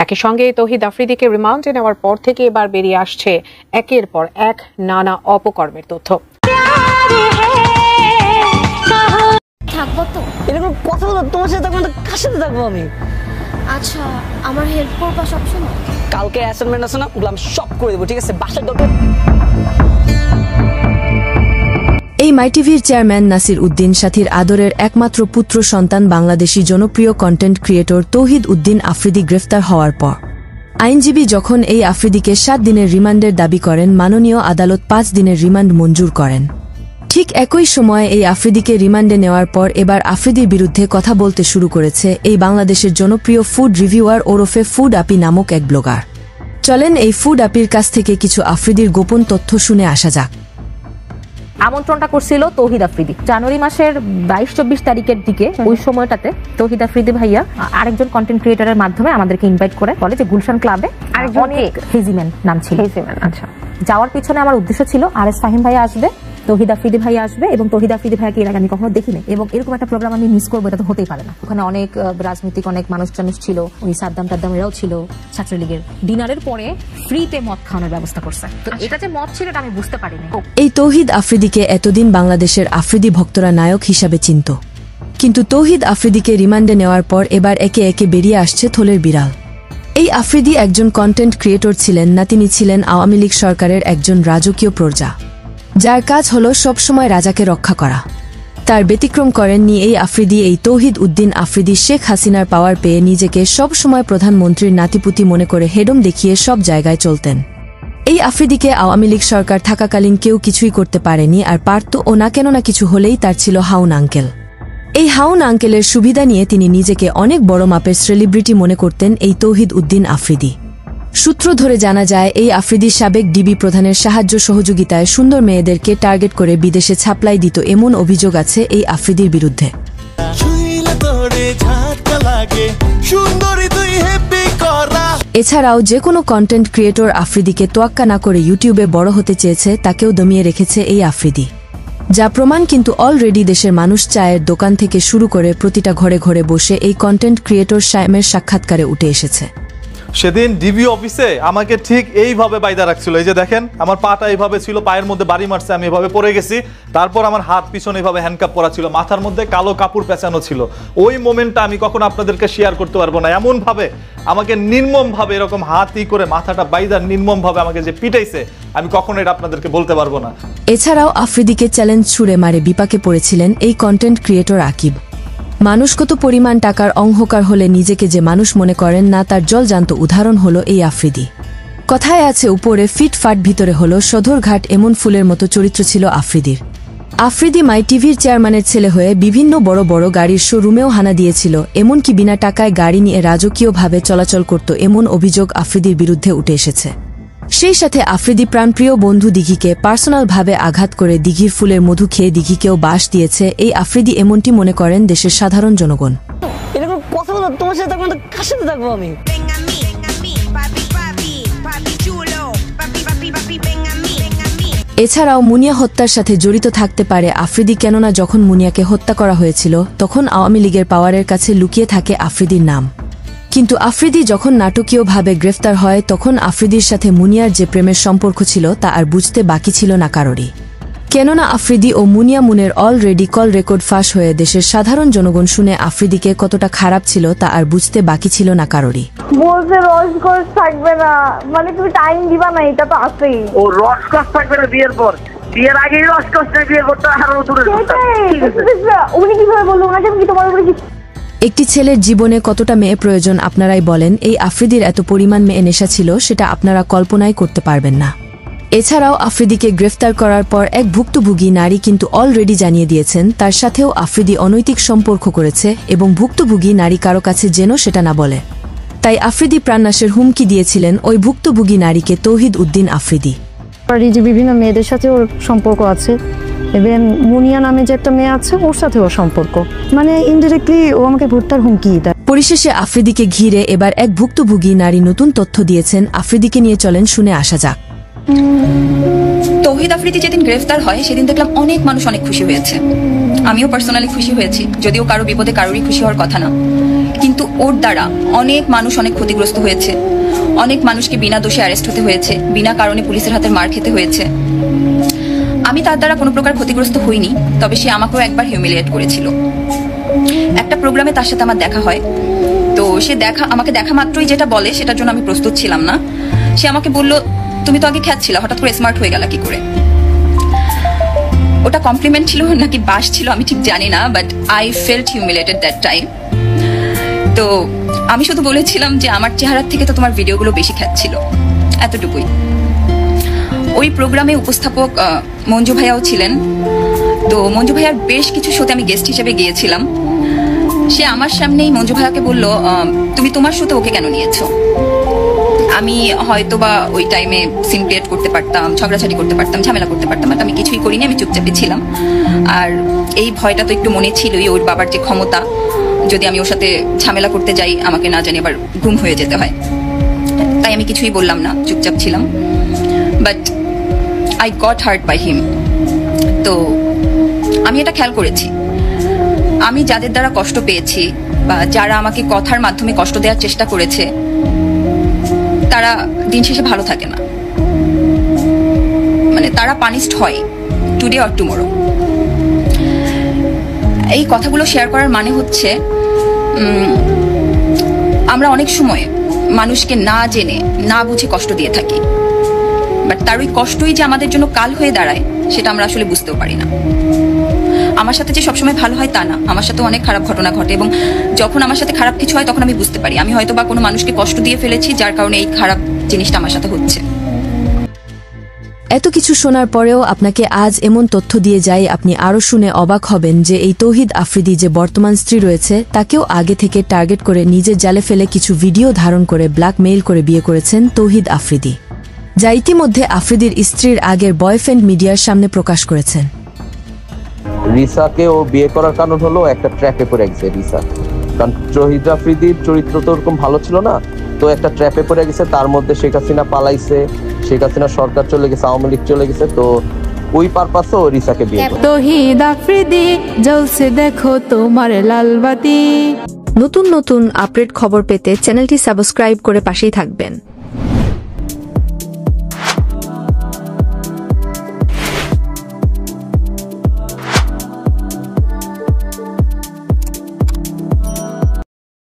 একই সঙ্গে তৌহিদ আফ্রিদিকে রিমান্ডে নেওয়ার পর থেকে এবার বেরিয়ে আসছে একের পর এক নানা অপকর্মের তথ্য। থাকবো তো এরকম কথা বলো, তোমার সাথে থাকবো না, কার সাথে থাকবো আমি? আচ্ছা, আমার হেল্প করবা সবসময়? কালকে অ্যাসাইনমেন্ট আছে না, ওগুলো আমি সব করে দেবো, ঠিক আছে? বাসার দরকার। এই মাই টিভির চেয়ারম্যান নাসির উদ্দিন সাথীর আদরের একমাত্র পুত্র সন্তান বাংলাদেশি জনপ্রিয় কন্টেন্ট ক্রিয়েটর তৌহিদ উদ্দিন আফ্রিদি গ্রেফতার হওয়ার পর আইনজীবী যখন এই আফ্রিদিকে 7 দিনের রিমান্ডের দাবি করেন, মাননীয় আদালত 5 দিনের রিমান্ড মঞ্জুর করেন। ঠিক একই সময়ে এই আফ্রিদিকে রিমান্ডে নেওয়ার পর এবার আফ্রিদির বিরুদ্ধে কথা বলতে শুরু করেছে এই বাংলাদেশের জনপ্রিয় ফুড রিভিউয়ার ওরফে ফুড আপি নামক এক ব্লগার। চলেন এই ফুড আপির কাছ থেকে কিছু আফ্রিদির গোপন তথ্য শুনে আসা যাক। আমন্ত্রণটা করছিল তৌহিদ আফ্রিদি জানুয়ারি মাসের 22-24 তারিখের দিকে। ওই সময়টাতে তৌহিদ আফ্রিদি ভাইয়া আরেকজন কন্টেন্ট ক্রিয়েটরের মাধ্যমে আমাদেরকে ইনভাইট করে, বলে যে গুলশান ক্লাবে অনেক হেজিম্যান নাম ছিল। আচ্ছা, যাওয়ার পিছনে আমার উদ্দেশ্য ছিল RS ফাহিম ভাইয়া আসবে, তৌহিদ আফ্রিদি ভাইয়া আসবে, এবং তৌহিদ আফ্রিদি ভাইয়াকে এর আগে আমি কখনো দেখিনি, এবং এরকম একটা প্রোগ্রাম আমি মিস করবো এটা তো হতেই পারে না। ওখানে অনেক রাজনৈতিক অনেক মানুষ ছিল, ওই সাদ্দাম টাদ্দাম এরাও ছিল, ছাত্রলীগের। ডিনারের পরে ফ্রিতে মদ খাওয়ানোর ব্যবস্থা করছে। তো এটা যে মদ ছিল এটা আমি বুঝতে পারিনি। এই তৌহিদ আফ্রিদিকে এতদিন বাংলাদেশের আফ্রিদি ভক্তরা নায়ক হিসাবে চিনত, কিন্তু তৌহিদ আফ্রিদিকে রিমান্ডে নেওয়ার পর এবার একে একে বেরিয়ে আসছে থলের বিড়াল। এই আফ্রিদি একজন কন্টেন্ট ক্রিয়েটর ছিলেন না, তিনি ছিলেন আওয়ামী লীগ সরকারের একজন রাজকীয় প্রজা, যার কাজ হল সবসময় রাজাকে রক্ষা করা। তার ব্যতিক্রম করেননি এই আফ্রিদি। এই তৌহিদ উদ্দিন আফ্রিদি শেখ হাসিনার পাওয়ার পেয়ে নিজেকে সবসময় প্রধানমন্ত্রীর নাতিপুতি মনে করে হেডম দেখিয়ে সব জায়গায় চলতেন। এই আফ্রিদিকে আওয়ামী লীগ সরকার থাকাকালীন কেউ কিছুই করতে পারেনি, আর পারত ও না, কেননা কিছু হলেই তার ছিল হাউন আঙ্কেল। এই হাউন আঙ্কেলের সুবিধা নিয়ে তিনি নিজেকে অনেক বড় মাপের সেলিব্রিটি মনে করতেন এই তৌহিদ উদ্দিন আফ্রিদি। সূত্র ধরে জানা যায়, এই আফ্রিদি সাবেক ডিবি প্রধানের সাহায্য সহযোগিতায় সুন্দর মেয়েদেরকে টার্গেট করে বিদেশে ছাপলাই দিত, এমন অভিযোগ আছে এই আফ্রিদির বিরুদ্ধে। এছাড়াও যে কোনো কন্টেন্ট ক্রিয়েটর আফ্রিদিকে তোয়াক্কা না করে ইউটিউবে বড় হতে চেয়েছে, তাকেও দমিয়ে রেখেছে এই আফ্রিদি, যা প্রমাণ কিন্তু অলরেডি দেশের মানুষ চায়ের দোকান থেকে শুরু করে প্রতিটা ঘরে ঘরে বসে এই কন্টেন্ট ক্রিয়েটর শায়েমের সাক্ষাৎকারে উঠে এসেছে। সেদিন ডিবি অফিসে আমাকে ঠিক এইভাবে বাইদা রাখছিল, এই যে দেখেন আমার পাটা এইভাবে ছিল, পায়ের মধ্যে বাড়ি মারছে, আমি এভাবে পড়ে গেছি, তারপর আমার হাত পিছনে এইভাবে হ্যান্ডকাপ পরা ছিল, মাথার মধ্যে কালো কাপড় পেঁচানো ছিল। ওই মোমেন্টটা আমি কখনো আপনাদেরকে শেয়ার করতে পারবো না। এমন ভাবে আমাকে নির্মম ভাবে এরকম হাতই করে মাথাটা বাইদা নির্মম ভাবে আমাকে যে পিটাইছে, আমি কখনো এটা আপনাদেরকে বলতে পারবো না। এছাড়াও আফ্রিদিকে চ্যালেঞ্জ ছুড়ে মারে বিপাকে পড়েছিলেন এই কন্টেন্ট ক্রিয়েটর আকিব। মানুষ কত পরিমাণ টাকার অহংকার হলে নিজেকে যে মানুষ মনে করেন না, তার জলজান্ত উদাহরণ হলো এই আফ্রিদি। কথায় আছে উপরে ফিট ফাট ভিতরে হলো সদরঘাট, এমন ফুলের মতো চরিত্র ছিল আফ্রিদির। আফ্রিদি মাই টিভির চেয়ারম্যানের ছেলে হয়ে বিভিন্ন বড় বড় গাড়ির শোরুমেও হানা দিয়েছিল, এমনকি বিনা টাকায় গাড়ি নিয়ে রাজকীয়ভাবে চলাচল করত, এমন অভিযোগ আফ্রিদির বিরুদ্ধে উঠে এসেছে। সেই সাথে আফ্রিদি প্রাণপ্রিয় বন্ধু দিঘিকে পার্সোনালভাবে আঘাত করে দিঘির ফুলের মধু খেয়ে দিঘিকেও বাস দিয়েছে এই আফ্রিদি, এমনটি মনে করেন দেশের সাধারণ জনগণ। এরকম কথা বলো, তোমার সাথে থাকবো না, কার সাথে থাকবো আমি? এছাড়াও মুনিয়া হত্যার সাথে জড়িত থাকতে পারে আফ্রিদি, কেননা যখন মুনিয়াকে হত্যা করা হয়েছিল তখন আওয়ামী লীগের পাওয়ারের কাছে লুকিয়ে থাকে আফ্রিদির নাম। কিন্তু আফ্রিদি যখন নাটকীয়ভাবে গ্রেফতার হয়, তখন আফ্রিদির সাথে মুনিয়ার যে প্রেমের সম্পর্ক ছিল তা আর বুঝতে বাকি ছিল না কারোরই, কেননা আফ্রিদি ও মুনিয়া মুনের অলরেডি কল রেকর্ড ফাঁস হয়ে দেশের সাধারণ জনগণ শুনে আফ্রিদিকে কতটা খারাপ ছিল তা আর বুঝতে বাকি ছিল না কারোরই। বলছে রসকস থাকবে না, মানে তুমি টাইম দিবা না, এটা তো আছেই। ও রসকস থাকবে না বিয়ের পর, বিয়ের আগে রসকস না, বিয়ের পর তো আরো দূরে। উনি কিভাবে বললো, ওনাকে কি তোমার উপরে কি? একটি ছেলের জীবনে কতটা মেয়ে প্রয়োজন আপনারাই বলেন। এই আফ্রিদির এত পরিমাণ মেয়ে নেশা ছিল, সেটা আপনারা কল্পনাই করতে পারবেন না। এছাড়াও আফ্রিদিকে গ্রেফতার করার পর এক ভুক্তভোগী নারী কিন্তু অলরেডি জানিয়ে দিয়েছেন তার সাথেও আফ্রিদি অনৈতিক সম্পর্ক করেছে, এবং ভুক্তভোগী নারী কারো কাছে যেন সেটা না বলে। তাই আফ্রিদি প্রাণনাশের হুমকি দিয়েছিলেন ওই ভুক্তভোগী নারীকে তৌহিদ উদ্দিন আফ্রিদি। যে বিভিন্ন মেয়েদের সাথে ওর সম্পর্ক আছে, এবং মুনিয়া নামে যে একটা মেয়ে আছে ওর সাথে ওর সম্পর্ক, মানে ইনডিরেক্টলি ও আমাকে হত্যার হুমকি দেয়। পরিশেষে আফ্রিদিকে ঘিরে এবার এক ভুক্তভোগী নারী নতুন তথ্য দিয়েছেন। আফ্রিদিকে নিয়ে চলেন শুনে আসা যাক। তৌহিদ আফ্রিদি যেদিন গ্রেফতার হয় সেদিন দেখলাম অনেক মানুষ অনেক খুশি হয়েছে, আমিও পার্সোনালি খুশি হয়েছি, যদিও কারো বিপদে কারোরই খুশি হওয়ার কথা না। কিন্তু ওর দ্বারা অনেক মানুষ অনেক ক্ষতিগ্রস্ত হয়েছে, অনেক মানুষকে বিনা দোষে অ্যারেস্ট হতে হয়েছে, বিনা কারণে পুলিশের হাতে মার খেতে হয়েছে। আমি তার দ্বারা কোনো প্রকার ক্ষতিগ্রস্ত হইনি, তবে সে আমাকেও একবার হিউমিলিয়েট করেছিল। একটা প্রোগ্রামে তার সাথে আমার দেখা হয়, তো সে আমাকে দেখা মাত্রই যেটা বলে সেটার জন্য আমি প্রস্তুত ছিলাম না। সে আমাকে বলল, তুমি তো আগে খ্যাত ছিল, হঠাৎ করে স্মার্ট হয়ে গেল কি করে? ওটা কমপ্লিমেন্ট ছিল নাকি বাস ছিল আমি ঠিক জানি না, but I felt humiliated that time. তো আমি শুধু বলেছিলাম যে আমার চেহারার থেকে তো তোমার ভিডিওগুলো বেশি খ্যাত ছিল, এতটুকুই। ওই প্রোগ্রামে উপস্থাপক মঞ্জু ভাইয়াও ছিলেন, তো মঞ্জু ভাইয়ার বেশ কিছু শোতে আমি গেস্ট হিসেবে গিয়েছিলাম। সে আমার সামনেই মঞ্জু ভাইয়াকে বলল, তুমি তোমার শোতে ওকে কেন নিয়েছো? আমি হয়তো বা ওই টাইমে সিন ক্রিয়েট করতে পারতাম, ঝগড়াঝাটি করতে পারতাম, ঝামেলা করতে পারতাম, বাট আমি কিছুই করিনি, আমি চুপচাপে ছিলাম। আর এই ভয়টা তো একটু মনে ছিলই, ওর বাবার যে ক্ষমতা, যদি আমি ওর সাথে ঝামেলা করতে যাই আমাকে না জানি আবার গুম হয়ে যেতে হয়, তাই আমি কিছুই বললাম না, চুপচাপ ছিলাম। But I got hurt by him. তো আমি এটা খেয়াল করেছি, আমি যাদের দ্বারা কষ্ট পেয়েছি বা যারা আমাকে কথার মাধ্যমে কষ্ট দেওয়ার চেষ্টা করেছে, তারা দিন শেষে ভালো থাকে না, মানে তারা পানিশড হয় টুডে অর টুমরো। এই কথাগুলো শেয়ার করার মানে হচ্ছে আমরা অনেক সময় মানুষকে না জেনে না বুঝে কষ্ট দিয়ে থাকি, বাট তার ওই কষ্টই যে আমাদের জন্য কাল হয়ে দাঁড়ায় সেটা আমরা আসলে বুঝতেও পারি না। আমার সাথে যে সবসময় ভালো হয় তা না, আমার সাথে অনেক খারাপ ঘটনা ঘটে, এবং যখন আমার সাথে খারাপ কিছু হয় তখন আমি বুঝতে পারি আমি হয়তো বা কোনো মানুষকে কষ্ট দিয়ে ফেলেছি, যার কারণে এই খারাপ জিনিসটা আমার সাথে হচ্ছে। এত কিছু শোনার পরেও আপনাকে আজ এমন তথ্য দিয়ে যাই, আপনি আরও শুনে অবাক হবেন যে এই তৌহিদ আফ্রিদি যে বর্তমান স্ত্রী রয়েছে তাকেও আগে থেকে টার্গেট করে নিজের জালে ফেলে কিছু ভিডিও ধারণ করে ব্ল্যাকমেইল করে বিয়ে করেছেন তৌহিদ আফ্রিদি, যা ইতিমধ্যে আফ্রিদির স্ত্রীর আগের বয়ফ্রেন্ড মিডিয়ার সামনে প্রকাশ করেছেন। রিসাকে ও বিয়ে করার কারণ হলো একটা ট্র্যাপে পড়ে গেছে রিসা, কারণ তৌহিদ আফ্রিদির চরিত্র তো ওরকম ভালো ছিল না, তো একটা ট্র্যাপে পড়ে গেছে। তার মধ্যে শেখ হাসিনা পালাইছে, শেখ হাসিনা সরকার চলে গেছে, আওয়ামী লীগ চলে গেছে, তো ওই পারপাসে ও রিসাকে বিয়ে করে। তৌহিদ আফ্রিদি জ্বলছে দেখো তোমার লালবাতি। নতুন নতুন আপডেট খবর পেতে চ্যানেলটি সাবস্ক্রাইব করে পাশেই থাকবেন।